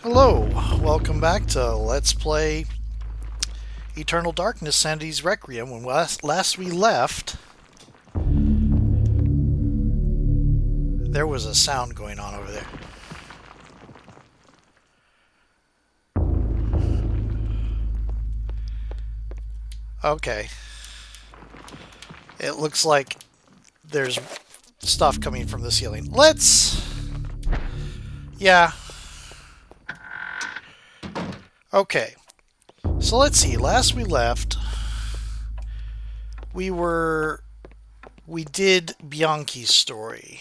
Hello, welcome back to Let's Play Eternal Darkness Sanity's Requiem. When last we left, there was a sound going on over there. Okay. It looks like there's stuff coming from the ceiling. Yeah. Okay. So let's see. Last we left, we did Bianchi's story.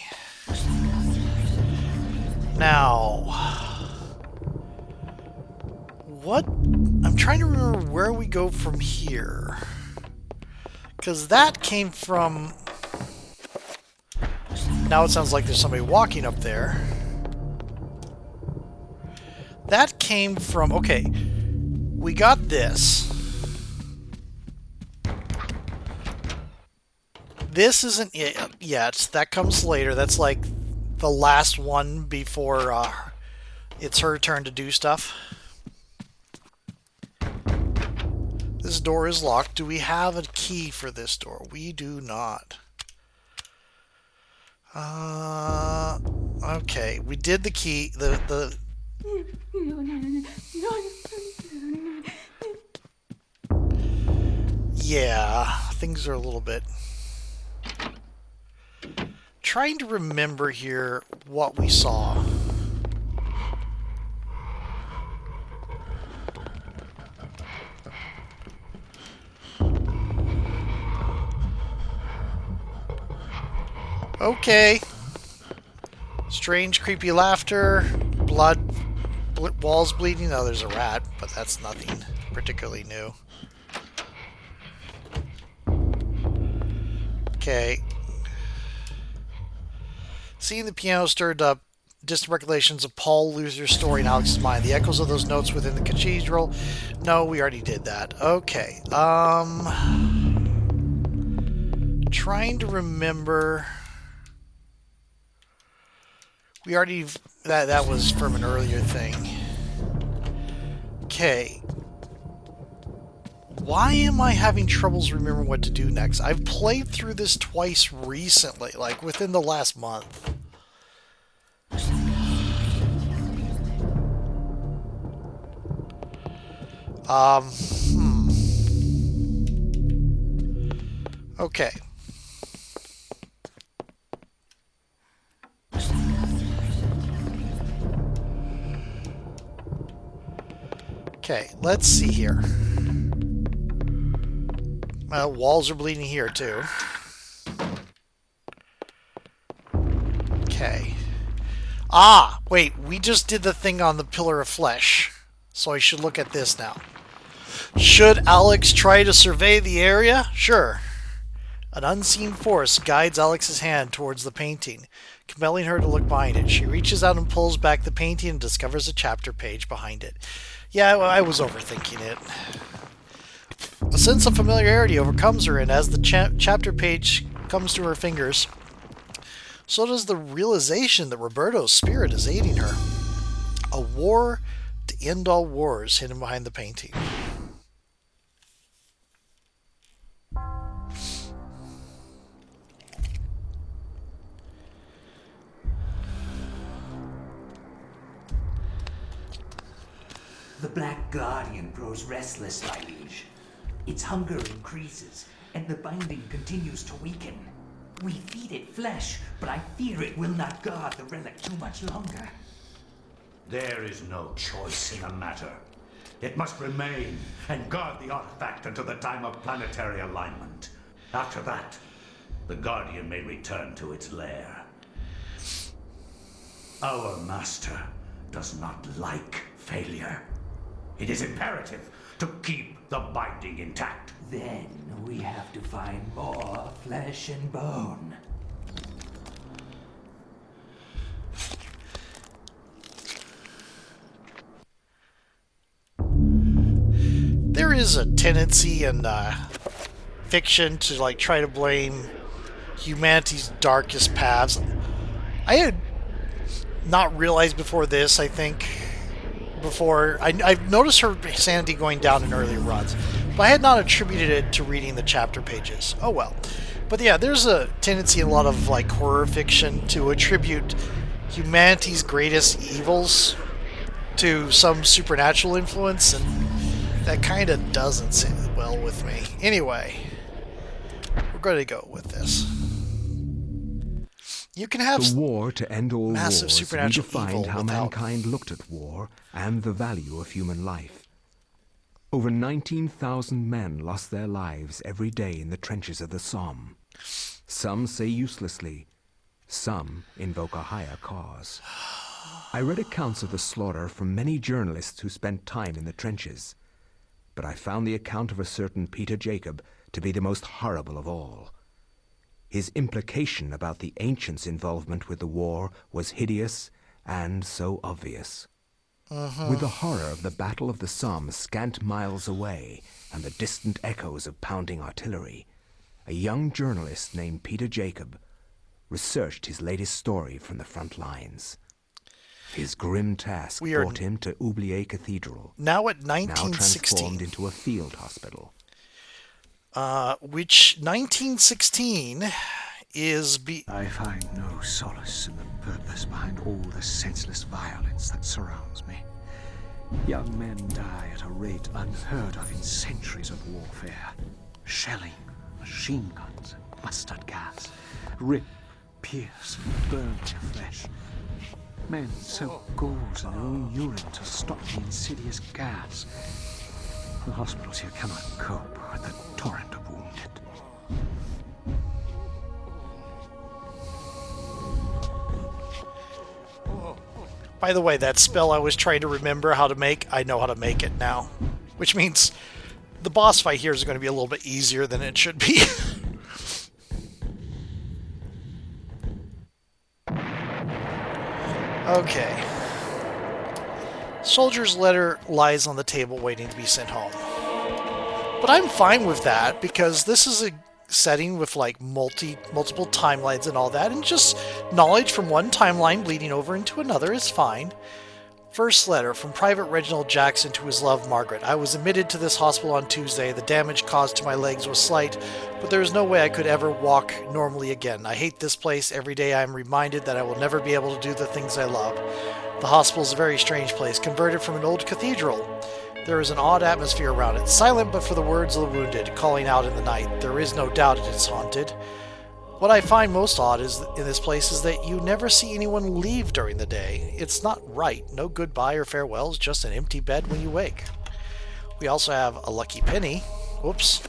Now, what? I'm trying to remember where we go from here. Because that came from... Now it sounds like there's somebody walking up there. That came from... Okay, we got this. This isn't it yet. That comes later. That's like the last one before it's her turn to do stuff. This door is locked. Do we have a key for this door? We do not. Okay. We did the key. Yeah, things are a little bit... Trying to remember here what we saw. Okay. Strange, creepy laughter. Blood. Walls bleeding. Oh, there's a rat, but that's nothing particularly new. Okay. Seeing the piano stirred up distant recollections of Paul Luther's story in Alex's mind. The echoes of those notes within the cathedral. No, we already did that. Okay. Trying to remember... We already... That was from an earlier thing. Okay. Why am I having troubles remembering what to do next? I've played through this twice recently, like within the last month. Okay. Okay, let's see here. Well, walls are bleeding here, too. Okay. Ah! Wait, we just did the thing on the pillar of flesh. So I should look at this now. Should Alex try to survey the area? Sure. An unseen force guides Alex's hand towards the painting, compelling her to look behind it. She reaches out and pulls back the painting and discovers a chapter page behind it. Yeah, I was overthinking it. A sense of familiarity overcomes her, and as the chapter page comes to her fingers, so does the realization that Roberto's spirit is aiding her. A war to end all wars hidden behind the painting. The Black Guardian grows restless, my liege. Its hunger increases, and the binding continues to weaken. We feed it flesh, but I fear it will not guard the relic too much longer. There is no choice in the matter. It must remain and guard the artifact until the time of planetary alignment. After that, the Guardian may return to its lair. Our master does not like failure. It is imperative to keep the binding intact. Then we have to find more flesh and bone. There is a tendency in fiction to like try to blame humanity's darkest paths. I had not realized before this, I think, before. I've noticed her sanity going down in earlier runs, but I had not attributed it to reading the chapter pages. Oh well. But yeah, there's a tendency in a lot of like horror fiction to attribute humanity's greatest evils to some supernatural influence, and that kind of doesn't sit well with me. Anyway, we're going to go with this. You can have The war to end all massive wars supernatural evil redefined how without... mankind looked at war and the value of human life. Over 19,000 men lost their lives every day in the trenches of the Somme. Some say uselessly, some invoke a higher cause. I read accounts of the slaughter from many journalists who spent time in the trenches, but I found the account of a certain Peter Jacob to be the most horrible of all. His implication about the ancients' involvement with the war was hideous and so obvious. With the horror of the Battle of the Somme scant miles away and the distant echoes of pounding artillery, a young journalist named Peter Jacob researched his latest story from the front lines. His grim task brought him to Oubliette Cathedral, now at now 1916. transformed into a field hospital. Which 1916 is... I find no solace in the purpose behind all the senseless violence that surrounds me. Young men die at a rate unheard of in centuries of warfare. Shelling, machine guns, and mustard gas rip, pierce, and burn their flesh. Men soak gauze in their own urine to stop the insidious gas. The hospitals here cannot cope with the torrent of wounded. By the way, that spell I was trying to remember how to make, I know how to make it now. Which means the boss fight here is going to be a little bit easier than it should be. Okay. Soldier's letter lies on the table waiting to be sent home. But I'm fine with that because this is a setting with like multiple timelines and all that, and just knowledge from one timeline bleeding over into another is fine. First letter from Private Reginald Jackson to his love Margaret. I was admitted to this hospital on Tuesday. The damage caused to my legs was slight, but there is no way I could ever walk normally again. I hate this place. Every day I am reminded that I will never be able to do the things I love. The hospital is a very strange place, converted from an old cathedral. There is an odd atmosphere around it, silent but for the words of the wounded, calling out in the night. There is no doubt it is haunted. What I find most odd in this place is that you never see anyone leave during the day. It's not right. No goodbye or farewells, just an empty bed when you wake. We also have a lucky penny. Whoops.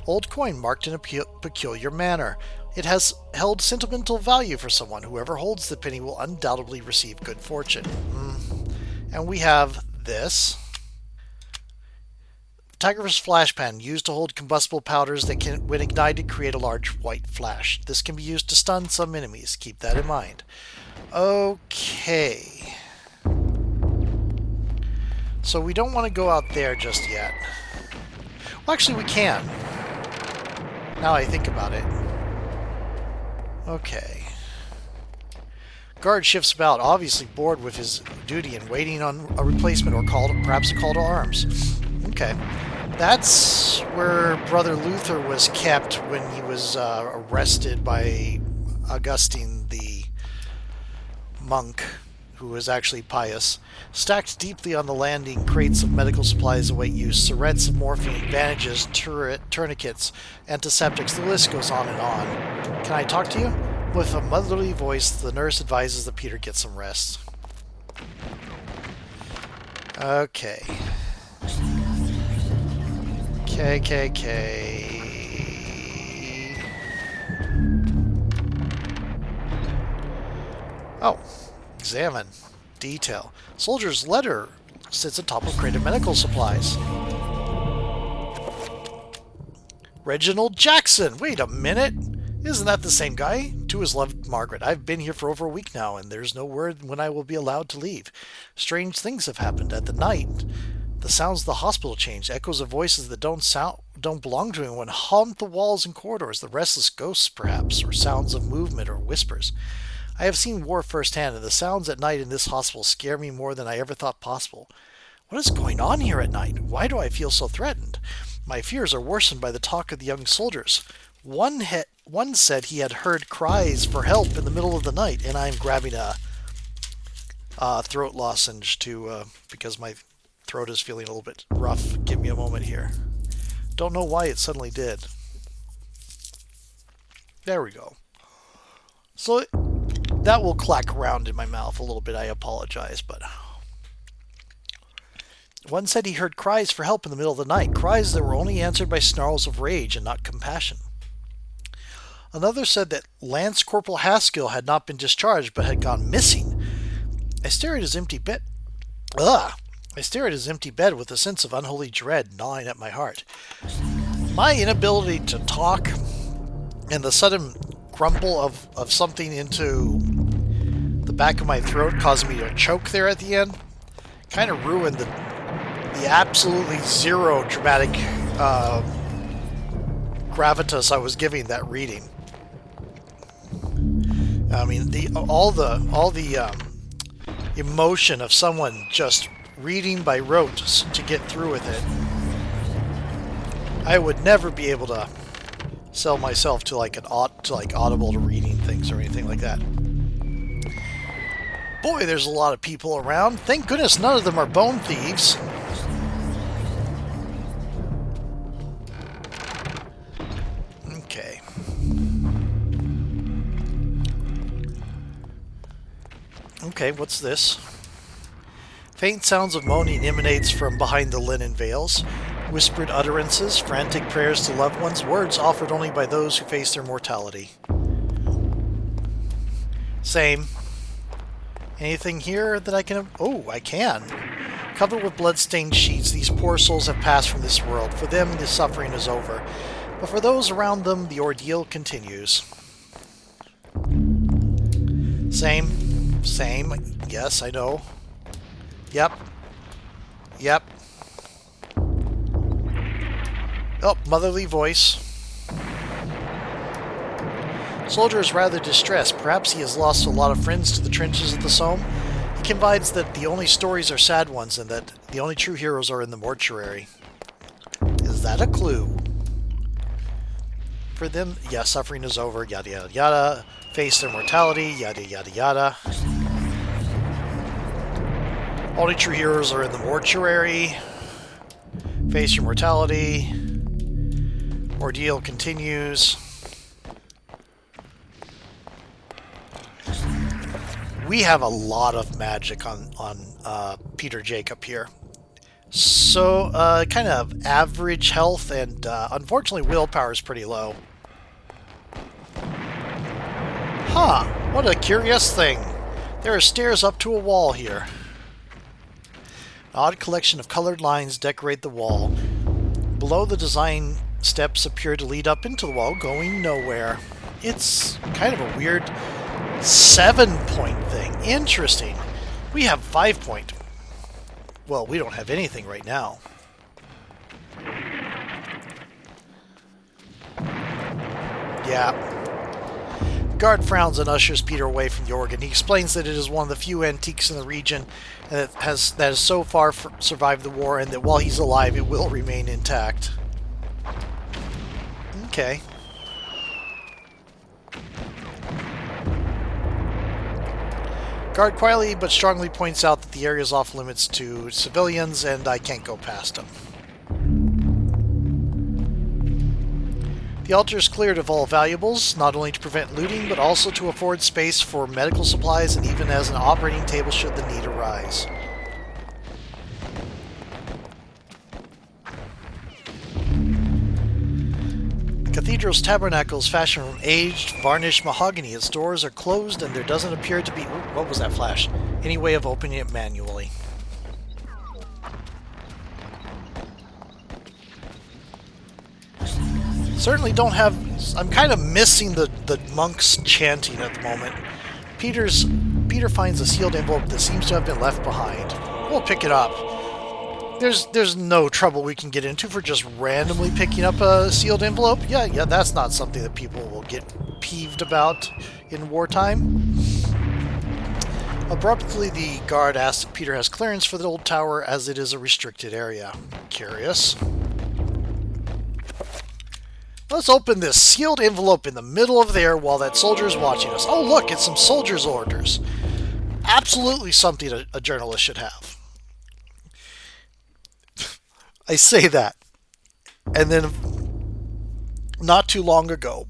Old coin marked in a peculiar manner. It has held sentimental value for someone. Whoever holds the penny will undoubtedly receive good fortune. And we have this. Tiger's flash pan, used to hold combustible powders that can, when ignited, create a large white flash. This can be used to stun some enemies. Keep that in mind. Okay. So we don't want to go out there just yet. Well, actually we can. Now I think about it. Okay. Guard shifts about, obviously bored with his duty and waiting on a replacement or perhaps a call to arms. Okay. That's where Brother Luther was kept when he was arrested by Augustine, the monk, who was actually pious. Stacked deeply on the landing, crates of medical supplies await use. Syringes of morphine, bandages, tourniquets, antiseptics, the list goes on and on. Can I talk to you? With a motherly voice, the nurse advises that Peter get some rest. Okay. KKK. Oh, examine. Detail. Soldier's letter sits atop a crate of medical supplies. Reginald Jackson! Wait a minute! Isn't that the same guy? To his loved Margaret. I've been here for over a week now, and there's no word when I will be allowed to leave. Strange things have happened at the night. The sounds of the hospital change. Echoes of voices that don't belong to anyone haunt the walls and corridors. The restless ghosts, perhaps, or sounds of movement or whispers. I have seen war firsthand, and the sounds at night in this hospital scare me more than I ever thought possible. What is going on here at night? Why do I feel so threatened? My fears are worsened by the talk of the young soldiers. One said he had heard cries for help in the middle of the night, and I'm grabbing a throat lozenge to because my throat is feeling a little bit rough. Give me a moment here. Don't know why it suddenly did. There we go. So that will clack around in my mouth a little bit. I apologize, but one said he heard cries for help in the middle of the night, cries that were only answered by snarls of rage and not compassion. Another said that Lance Corporal Haskell had not been discharged but had gone missing. I stare at his empty bed. I stare at his empty bed with a sense of unholy dread gnawing at my heart. My inability to talk and the sudden crumple of something into the back of my throat causing me to choke there at the end kind of ruined the absolutely zero dramatic gravitas I was giving that reading. I mean, all the emotion of someone just reading by rote to get through with it. I would never be able to sell myself to like Audible to reading things or anything like that. Boy, there's a lot of people around. Thank goodness none of them are bone thieves. Okay. Okay, what's this? Faint sounds of moaning emanates from behind the linen veils. Whispered utterances, frantic prayers to loved ones, words offered only by those who face their mortality. Same. Anything here that I can... Oh, I can. Covered with blood-stained sheets, these poor souls have passed from this world. For them, the suffering is over. But for those around them, the ordeal continues. Same. Same. Yes, I know. Yep. Yep. Oh, motherly voice. Soldier is rather distressed. Perhaps he has lost a lot of friends to the trenches of the Somme. He confides that the only stories are sad ones and that the only true heroes are in the mortuary. Is that a clue? For them, yeah, suffering is over, yada yada yada. Face their mortality, yada yada yada. Only true heroes are in the mortuary. Face your mortality. Ordeal continues. We have a lot of magic on Peter Jacob here. So, kind of average health, and unfortunately willpower is pretty low. Huh, what a curious thing. There are stairs up to a wall here. An odd collection of colored lines decorate the wall. Below, the design steps appear to lead up into the wall, going nowhere. It's kind of a weird 7-point thing. Interesting. We have 5-point. Well, we don't have anything right now. Yeah. Guard frowns and ushers Peter away from the organ. He explains that it is one of the few antiques in the region that has so far survived the war, and that while he's alive, it will remain intact. Okay. Guard quietly but strongly points out that the area is off limits to civilians, and I can't go past him. The altar is cleared of all valuables, not only to prevent looting, but also to afford space for medical supplies and even as an operating table should the need arise. The cathedral's tabernacle is fashioned from aged, varnished mahogany. Its doors are closed and there doesn't appear to be... Ooh, what was that flash? Any way of opening it manually. Certainly don't have... I'm kind of missing the monks chanting at the moment. Peter finds a sealed envelope that seems to have been left behind. We'll pick it up. There's no trouble we can get into for just randomly picking up a sealed envelope. Yeah, that's not something that people will get peeved about in wartime. Abruptly, the guard asks if Peter has clearance for the old tower as it is a restricted area. Curious. Let's open this sealed envelope in the middle of there while that soldier is watching us. Oh, look, it's some soldier's orders. Absolutely something a journalist should have. I say that. And then, not too long ago,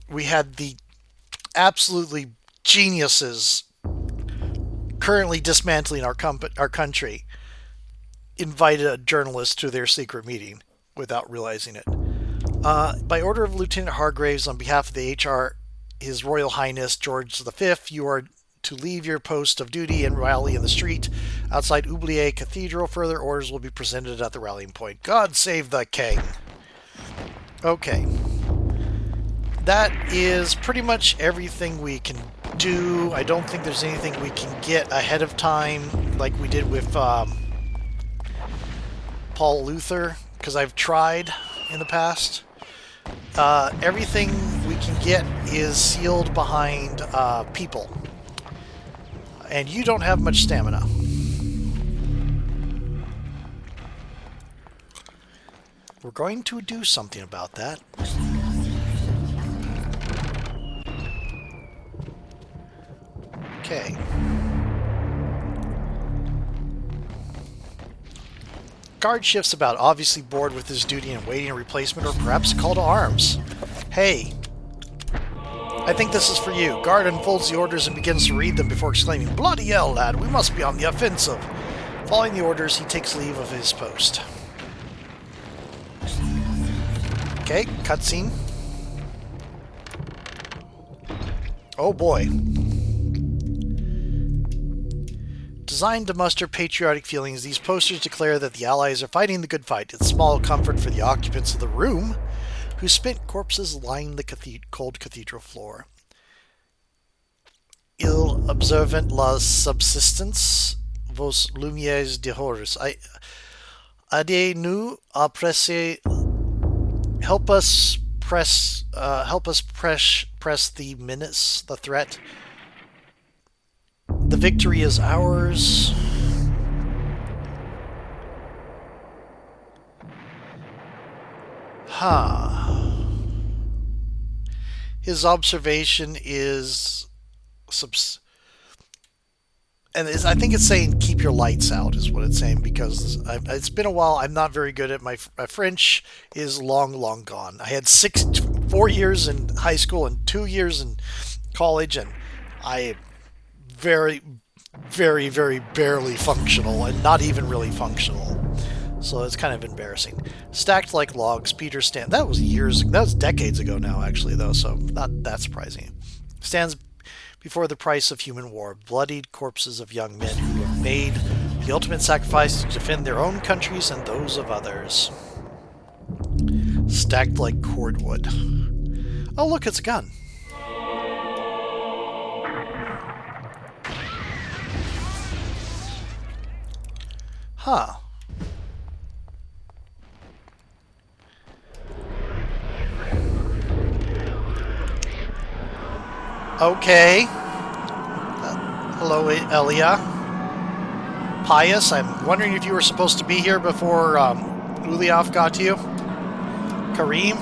we had the absolutely geniuses currently dismantling our country invited a journalist to their secret meeting without realizing it. By order of Lieutenant Hargraves, on behalf of the HR, His Royal Highness George V, you are to leave your post of duty and rally in the street outside Oubliette Cathedral. Further orders will be presented at the rallying point. God save the king. Okay. That is pretty much everything we can do. I don't think there's anything we can get ahead of time like we did with Paul Luther, because I've tried in the past. Everything we can get is sealed behind people. And you don't have much stamina. We're going to do something about that. Okay. Guard shifts about, obviously bored with his duty and waiting a replacement or perhaps a call to arms. Hey. I think this is for you. Guard unfolds the orders and begins to read them before exclaiming, "Bloody hell, lad, we must be on the offensive." Following the orders, he takes leave of his post. Okay, cutscene. Oh boy. Designed to muster patriotic feelings, these posters declare that the Allies are fighting the good fight. It's small comfort for the occupants of the room, whose spent corpses line the cold cathedral floor. Il observant la subsistance, vos lumières de horrors. Aidez-nous à presser. Help us press the menace, the threat. The victory is ours. His observation is I think it's saying keep your lights out is what it's saying, because it's been a while. I'm not very good at my French is long gone. I had 4 years in high school and 2 years in college, and I very barely functional, and not even really functional. So it's kind of embarrassing. Stacked like logs, Peter stands. That was decades ago now, actually, though, so not that surprising. Stands before the price of human war, bloodied corpses of young men who have made the ultimate sacrifice to defend their own countries and those of others. Stacked like cordwood. Oh, look, it's a gun. Huh. Okay. Hello, Elia. Pius, I'm wondering if you were supposed to be here before Ulyav got to you. Kareem.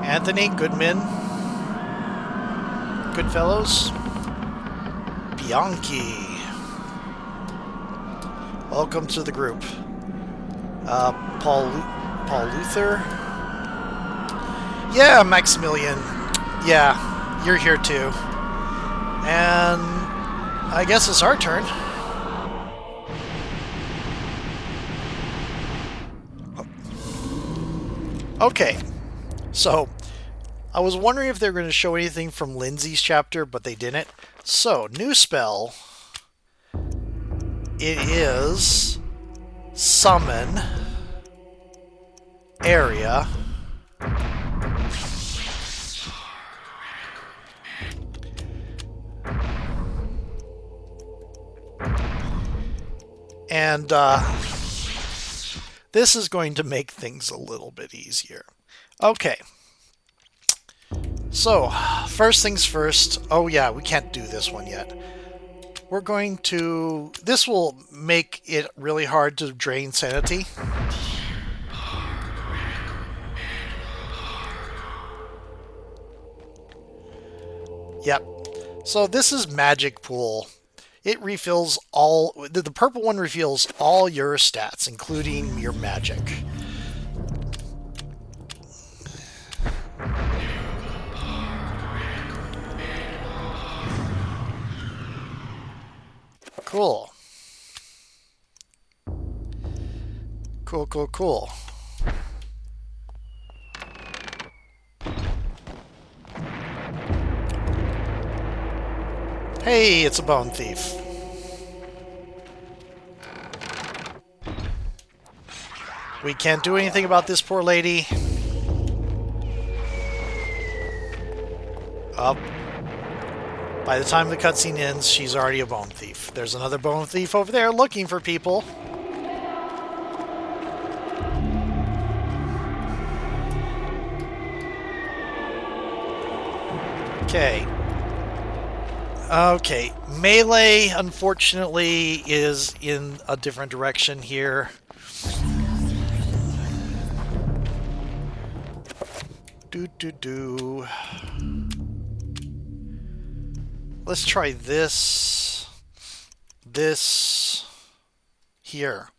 Anthony, good men. Good fellows. Bianchi. Welcome to the group. Paul Luther. Yeah, Maximilian. Yeah. You're here too. And I guess it's our turn. Okay. So, I was wondering if they were going to show anything from Lindsay's chapter, but they didn't. So, new spell. It is summon area. And this is going to make things a little bit easier. Okay. So, first things first. Oh yeah, we can't do this one yet. we're going to... This will make it really hard to drain sanity. Yep. So this is Magic Pool. It refills all... The purple one refills all your stats, including your magic. Cool. Cool, cool, cool. Hey, it's a bone thief. We can't do anything about this poor lady. Up. By the time the cutscene ends, she's already a bone thief. There's another bone thief over there looking for people. Okay. Okay. Melee, unfortunately, is in a different direction here. Do. Let's try this. This. Here.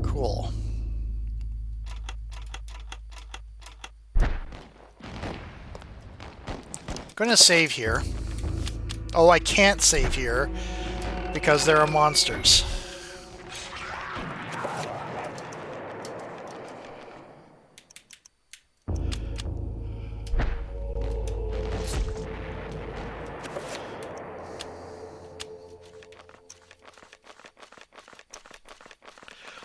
Cool. Gonna save here. Oh, I can't save here because there are monsters.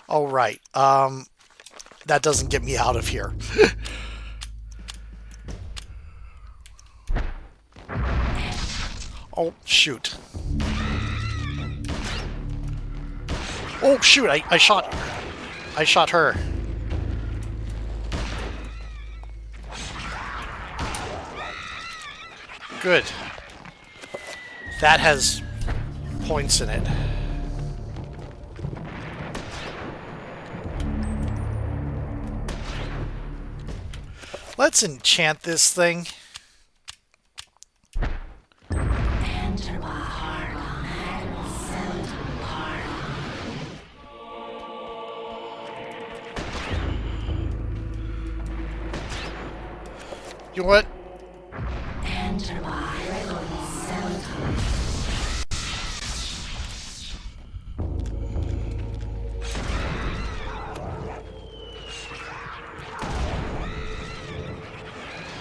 Oh, right. That doesn't get me out of here. Oh, shoot. Oh, shoot, I shot her. Good. That has points in it. Let's enchant this thing. You know what?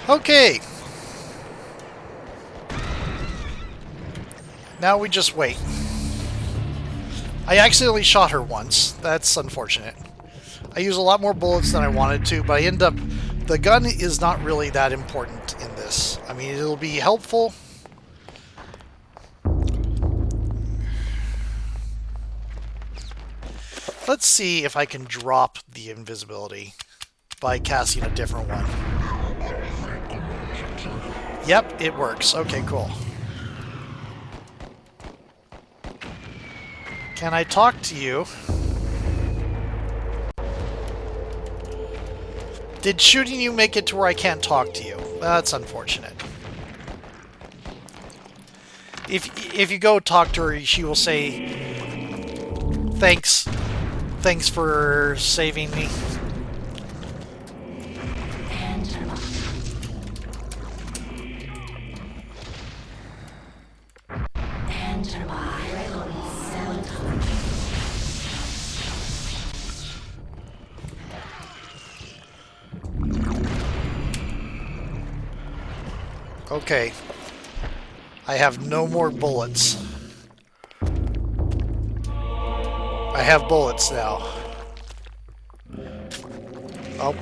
Okay. Now we just wait. I accidentally shot her once. That's unfortunate. I use a lot more bullets than I wanted to, but I end up... The gun is not really that important in this. I mean, it'll be helpful. Let's see if I can drop the invisibility by casting a different one. Yep, it works. Okay, cool. Can I talk to you? Did shooting you make it to where I can't talk to you? That's unfortunate. If you go talk to her, she will say, Thanks for saving me. Okay. I have no more bullets. I have bullets now. Oh.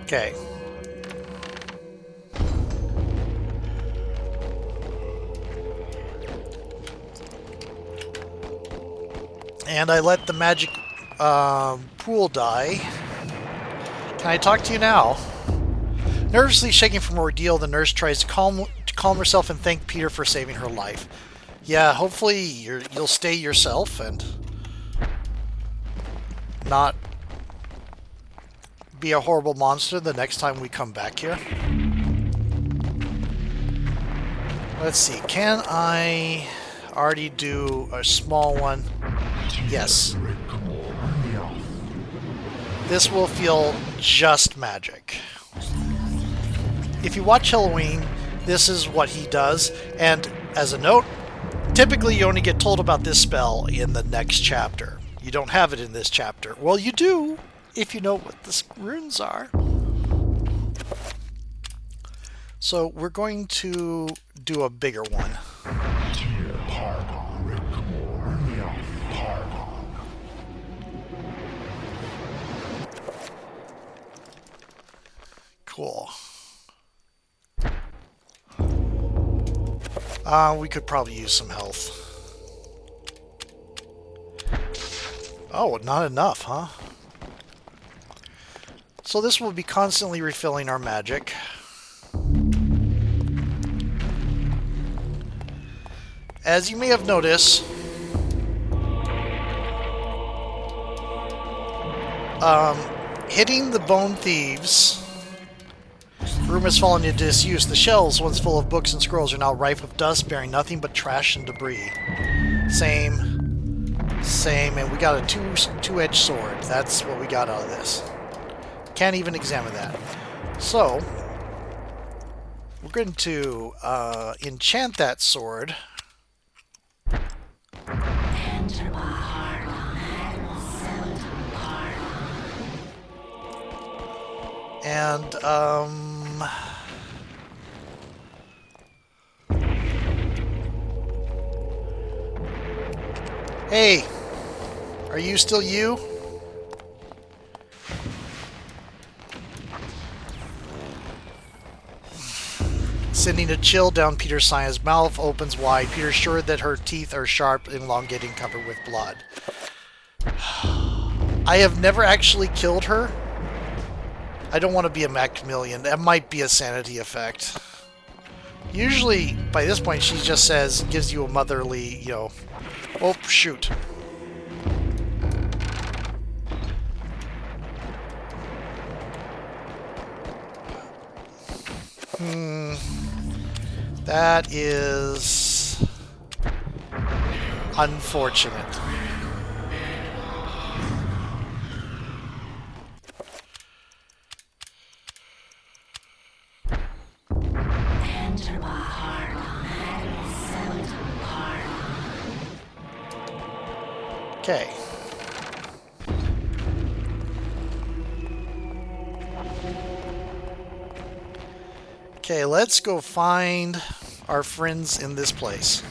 Okay. And I let the magic pool die. Can I talk to you now? Nervously shaking from ordeal, the nurse tries to calm herself and thank Peter for saving her life. Yeah, hopefully you'll stay yourself and not be a horrible monster the next time we come back here. Let's see, can I already do a small one? Yes. This will feel just magic. If you watch Halloween, this is what he does, and as a note, typically you only get told about this spell in the next chapter. You don't have it in this chapter. Well, you do, if you know what the runes are. So we're going to do a bigger one. Cool. We could probably use some health. Oh, not enough, huh? So this will be constantly refilling our magic. As you may have noticed, hitting the bone thieves, room has fallen into disuse. The shelves, once full of books and scrolls, are now rife with dust, bearing nothing but trash and debris. Same, and we got a two-edged sword. That's what we got out of this. Can't even examine that. So, we're going to enchant that sword. And, hey, are you still you? Sending a chill down Peter's spine. His mouth opens wide. Peter's sure that her teeth are sharp, elongated, and covered with blood. I have never actually killed her. I don't want to be a Macmillian. That might be a sanity effect. Usually, by this point, she just says, gives you a motherly, you know, oh, shoot. That is unfortunate. Okay. Okay, let's go find our friends in this place.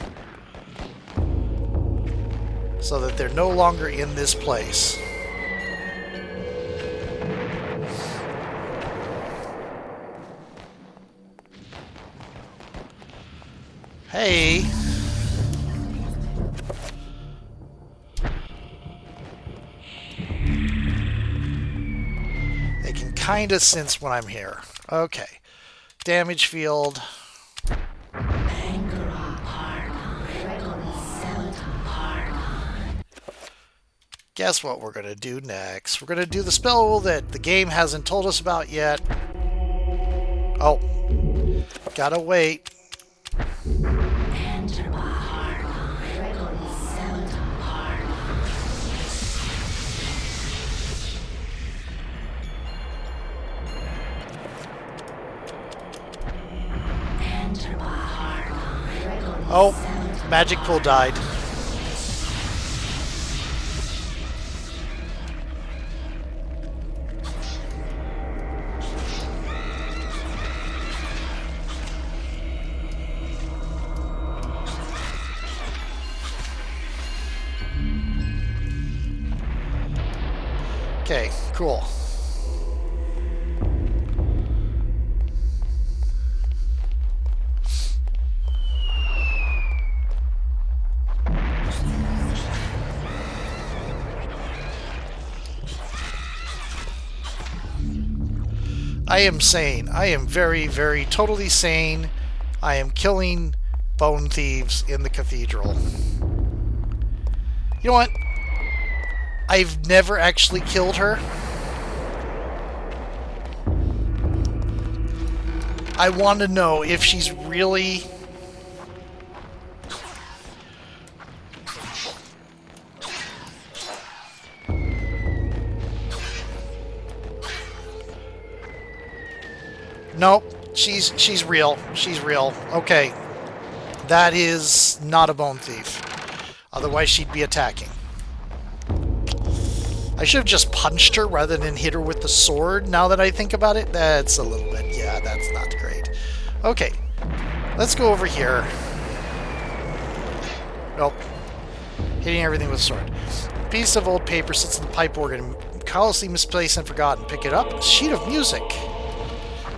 So that they're no longer in this place. Hey. They can kind of sense when I'm here. Okay. Damage field. Guess what we're going to do next? We're going to do the spell that the game hasn't told us about yet. Oh. Gotta wait. Oh, magic pool died. Okay, cool. I am sane. I am very, very, totally sane. I am killing bone thieves in the cathedral. You know what? I've never actually killed her. I want to know if she's really... Nope, she's real. She's real. Okay. That is not a bone thief. Otherwise she'd be attacking. I should have just punched her rather than hit her with the sword, now that I think about it. That's a little bit... yeah, that's not great. Okay. Let's go over here. Nope. Hitting everything with a sword. A piece of old paper sits in the pipe organ, callously misplaced and forgotten. Pick it up. A sheet of music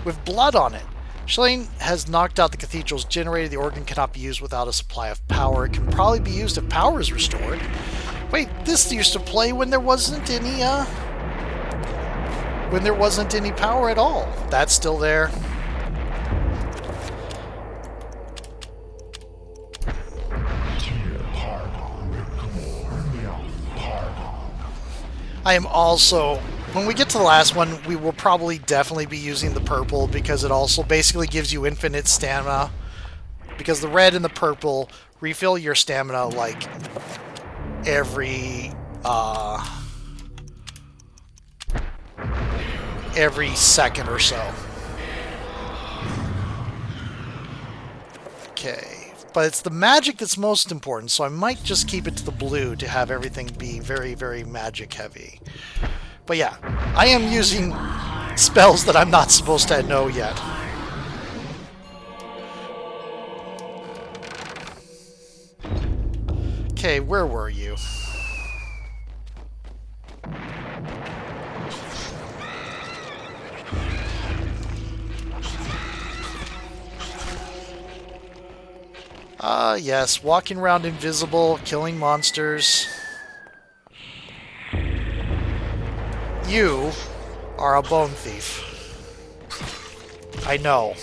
with blood on it. Schilling has knocked out the cathedral's generator. The organ cannot be used without a supply of power. It can probably be used if power is restored. Wait, this used to play when there wasn't any, power at all. That's still there. I am also... when we get to the last one, we will probably definitely be using the purple because it also basically gives you infinite stamina. Because the red and the purple refill your stamina like every second or so. Okay, but it's the magic that's most important, so I might just keep it to the blue to have everything be very, very magic heavy. But yeah, I am using spells that I'm not supposed to know yet. Okay, where were you? Yes, walking around invisible, killing monsters. You are a bone thief. I know.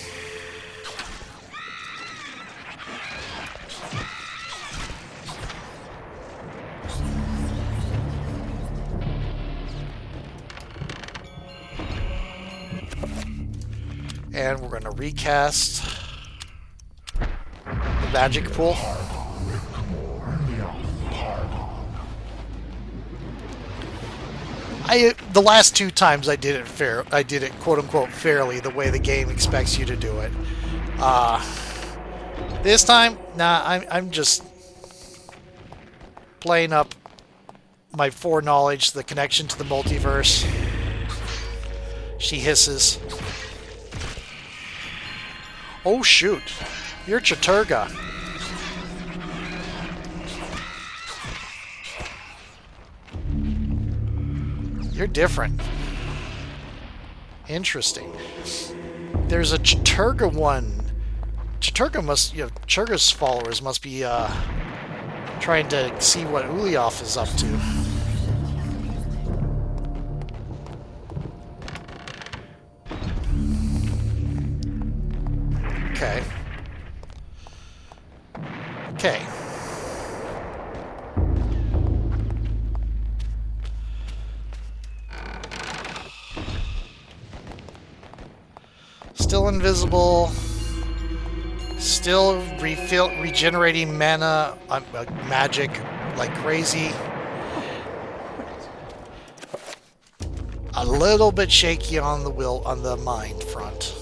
And we're going to recast the magic pool. The last two times I did it quote unquote fairly, the way the game expects you to do it. This time, nah, I'm just playing up my foreknowledge, the connection to the multiverse. She hisses. Oh shoot, you're Chaturga. You're different. Interesting. There's a Chaturga one. Chaturga's followers must be trying to see what Ulyaoth is up to. Okay. Okay. Still invisible. Still regenerating mana, magic like crazy. A little bit shaky on the mind front.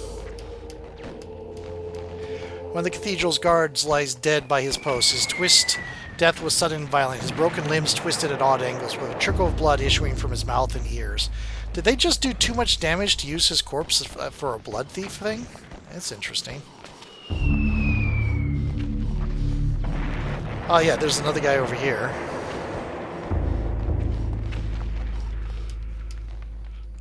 One of the cathedral's guards lies dead by his post. His death was sudden and violent. His broken limbs twisted at odd angles, with a trickle of blood issuing from his mouth and ears. Did they just do too much damage to use his corpse for a blood thief thing? That's interesting. Oh yeah, there's another guy over here.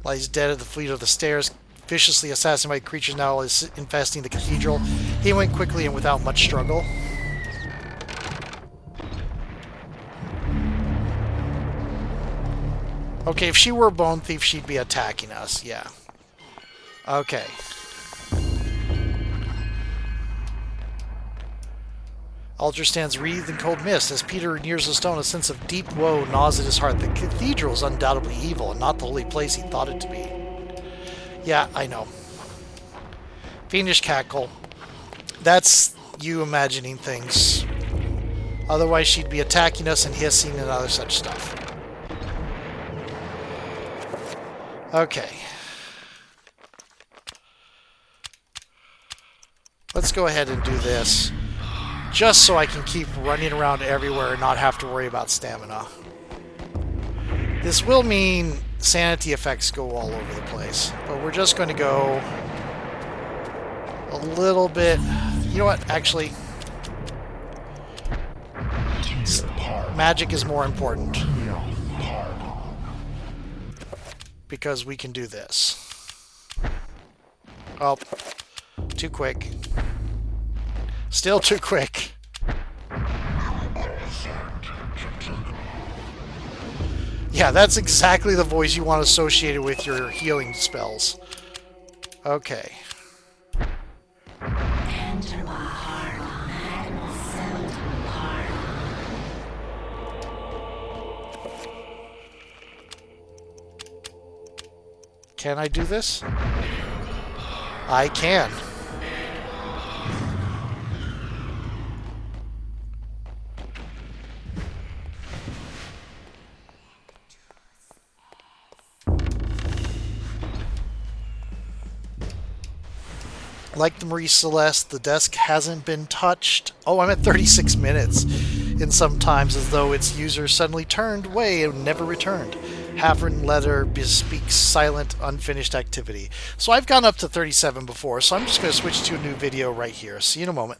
Lies dead at the feet of the stairs, viciously assassinated by creatures now is infesting the cathedral. He went quickly and without much struggle. Okay, if she were a bone thief, she'd be attacking us, yeah. Okay. Alger stands wreathed in cold mist. As Peter nears the stone, a sense of deep woe gnaws at his heart. The cathedral is undoubtedly evil and not the holy place he thought it to be. Yeah, I know. Fiendish cackle. That's you imagining things. Otherwise, she'd be attacking us and hissing and other such stuff. Okay. Let's go ahead and do this. Just so I can keep running around everywhere and not have to worry about stamina. This will mean sanity effects go all over the place. But we're just going to go a little bit... You know what? Actually, magic is more important. Because we can do this. Oh, too quick. Still too quick. Yeah, that's exactly the voice you want associated with your healing spells. Okay. Can I do this? I can. Like the Marie Celeste, the desk hasn't been touched. Oh, I'm at 36 minutes. And sometimes as though its user suddenly turned away and never returned. Half-written letter bespeaks silent, unfinished activity. So I've gone up to 37 before, so I'm just going to switch to a new video right here. See you in a moment.